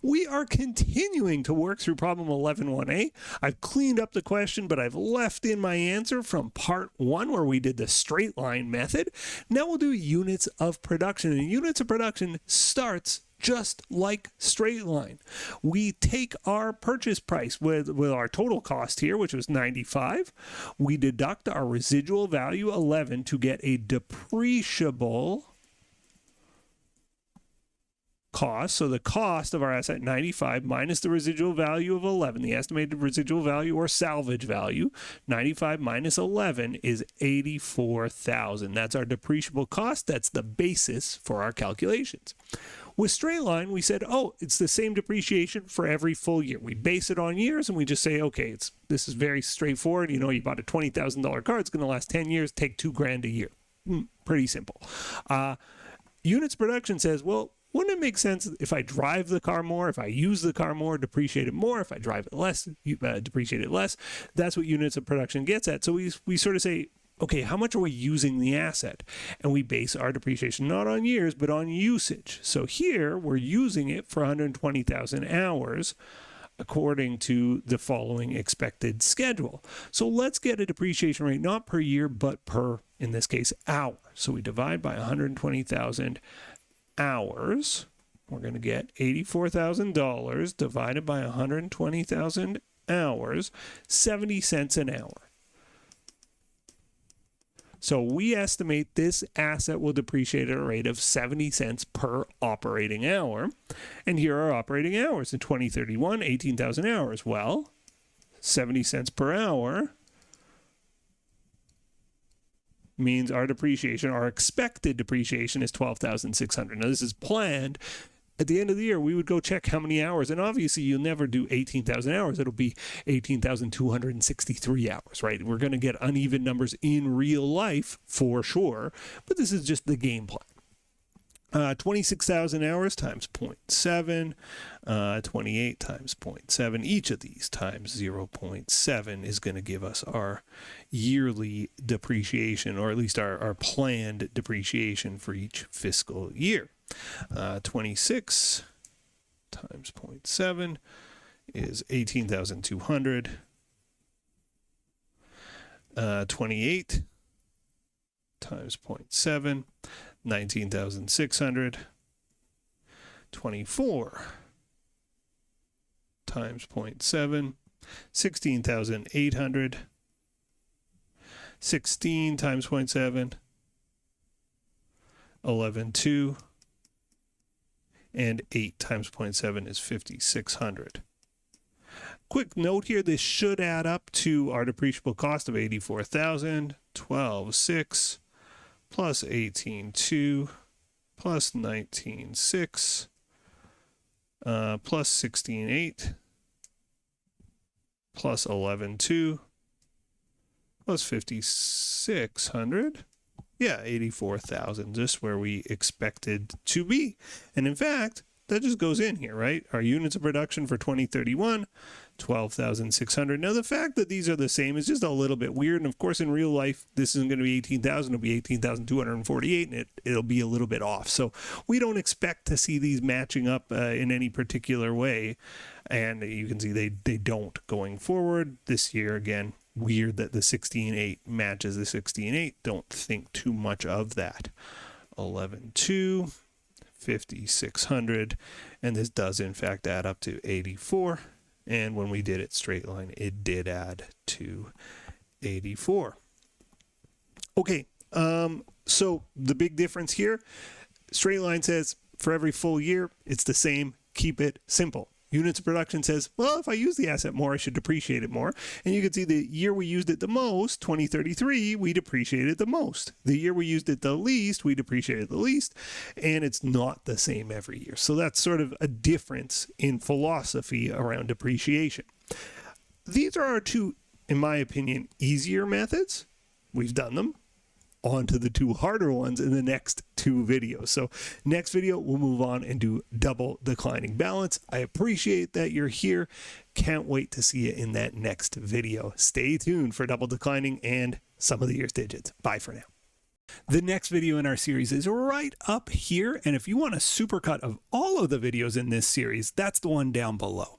We are continuing to work through problem 11.1a. I've cleaned up the question, but I've left in my answer from part 1 where we did the straight line method. Now we'll do units of production, and units of production starts just like straight line. We take our purchase price with our total cost here, which was 95. We deduct our residual value 11 to get a depreciable cost. So the cost of our asset 95 minus the residual value of 11, the estimated residual value or salvage value, 95 minus 11 is 84,000. That's our depreciable cost. That's the basis for our calculations. With straight line, we said, oh, it's the same depreciation for every full year. We base it on years, and we just say, okay, this is very straightforward. You know, you bought a $20,000 car. It's going to last 10 years. Take $2,000 a year. Pretty simple. Units production says, well, wouldn't it make sense if I drive the car more, if I use the car more, depreciate it more, if I drive it less, depreciate it less? That's what units of production gets at. So we sort of say, okay, how much are we using the asset? And we base our depreciation not on years, but on usage. So here we're using it for 120,000 hours according to the following expected schedule. So let's get a depreciation rate not per year, but per, in this case, hour. So we divide by 120,000 hours. We're going to get $84,000 divided by 120,000 hours, 70 cents an hour. So we estimate this asset will depreciate at a rate of 70 cents per operating hour. And here are operating hours in 2031, 18,000 hours. Well, 70 cents per hour means our depreciation, our expected depreciation is 12,600. Now this is planned. At the end of the year, we would go check how many hours, and obviously you'll never do 18,000 hours. It'll be 18,263 hours, right? We're going to get uneven numbers in real life for sure, but this is just the game plan. 26,000 hours times 0.7, 28 times 0.7. Each of these times 0.7 is going to give us our yearly depreciation, or at least our planned depreciation for each fiscal year. 26 times 0.7 is 18,200. 28 times 0.7, 19,600. 24 times 0.7, 16,800. 16 times 0.7, 11,200. And 8 times 0.7 is 5,600. Quick note here, this should add up to our depreciable cost of 84,000, 12,600, plus 18,200, plus 19,600, plus 16,800, plus 11,200, plus 5,600. Yeah, 84,000, just where we expected to be. And in fact, that just goes in here, right? Our units of production for 2031, 12,600. Now, the fact that these are the same is just a little bit weird. And of course, in real life, this isn't going to be 18,000. It'll be 18,248, and it'll be a little bit off. So we don't expect to see these matching up in any particular way. And you can see they don't going forward this year. Again, weird that the 16.8 matches the 16.8. Don't think too much of that. 11,200, 5,600, and this does in fact add up to 84. And when we did it straight line, it did add to 84. Okay, so the big difference here, straight line says for every full year, it's the same. Keep it simple. Units of production says, well, if I use the asset more, I should depreciate it more. And you can see the year we used it the most, 2033, we depreciated the most. The year we used it the least, we depreciated the least. And it's not the same every year. So that's sort of a difference in philosophy around depreciation. These are our two, in my opinion, easier methods. We've done them. On to the two harder ones in the next two videos. So next video, we'll move on and do double declining balance. I appreciate that you're here. Can't wait to see you in that next video. Stay tuned for double declining and some of the year's digits. Bye for now. The next video in our series is right up here, and if you want a supercut of all of the videos in this series, that's the one down below.